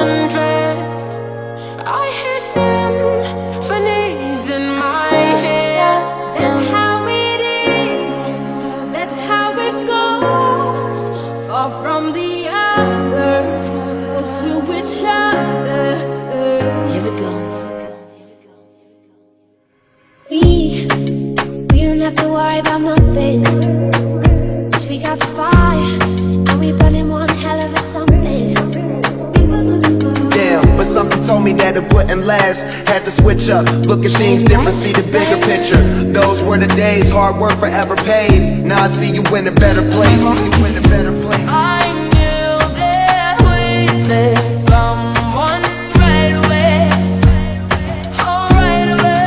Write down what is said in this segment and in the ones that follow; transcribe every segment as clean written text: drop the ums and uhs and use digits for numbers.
undressed. I hear symphonies in my head. That's how it is, that's how it goes. Far from the others, close to each other. Here we go. We don't have to worry about nothing, 'cause we got the fire, and we burning one hell of a something. Yeah, but something told me that it wouldn't last. Had to switch up, look at things different, see the bigger picture. Those were the days, hard work forever pays. Now I see you in a better place. I knew that we'd become one right away. Oh, right away.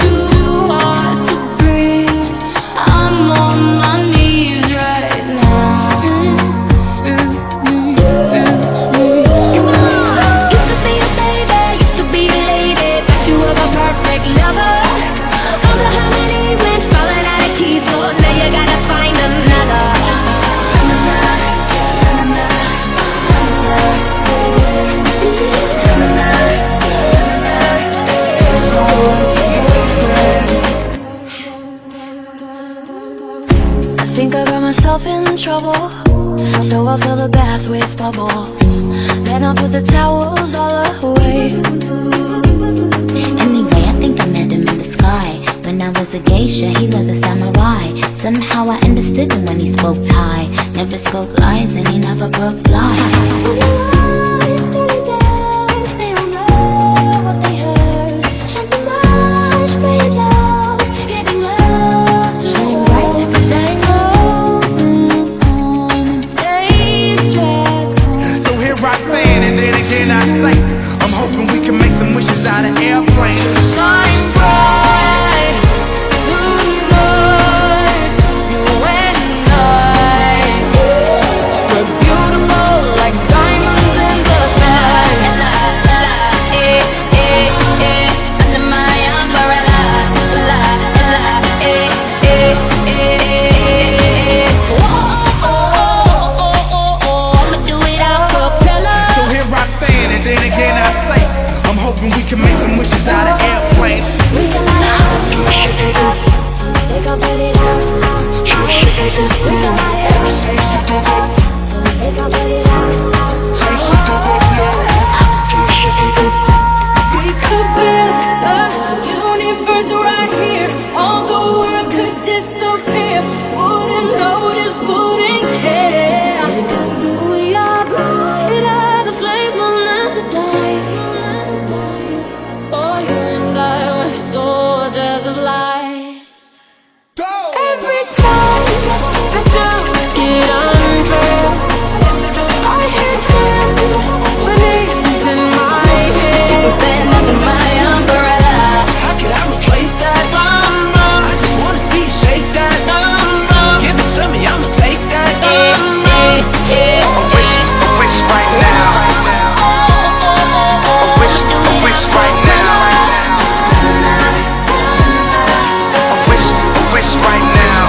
Too hard to breathe, I'm on my knees right now. Used to be a baby, used to be a lady, thought you were the perfect lover. Wonder how many went falling out of keys, so now you gotta find another. I think I got myself in trouble, so I'll fill the bath with bubbles. Then I'll put the towels all away. Anyway, I think I met him in the sky. When I was a geisha, he was a samurai. Somehow I understood him when he spoke Thai. Never spoke lies and he never broke flies. So here I stand, and then again I say, I'm hoping we can make some wishes out of airplanes. Shine bright tonight, you and I. We're beautiful like diamonds in the sky. Under my umbrella. I'ma do it a cappella. So here I stand, and then again I say, I'm hoping we can make some wishes out of airplanes. We can light it up, so they gon' put it out. We can light it up, so they gon' put it out. We could build a universe right here. All the world could disappear. Wouldn't notice, wouldn't care. We are brighter, the flame will never die. For you and I, we're soldiers of light. Every time that you get undressed, I hear symphonies in my head. Stand under my umbrella. How could I replace that number? I just wanna see you shake that number. Give it to me, I'ma take that number. A wish right now. A wish right now. A wish right now.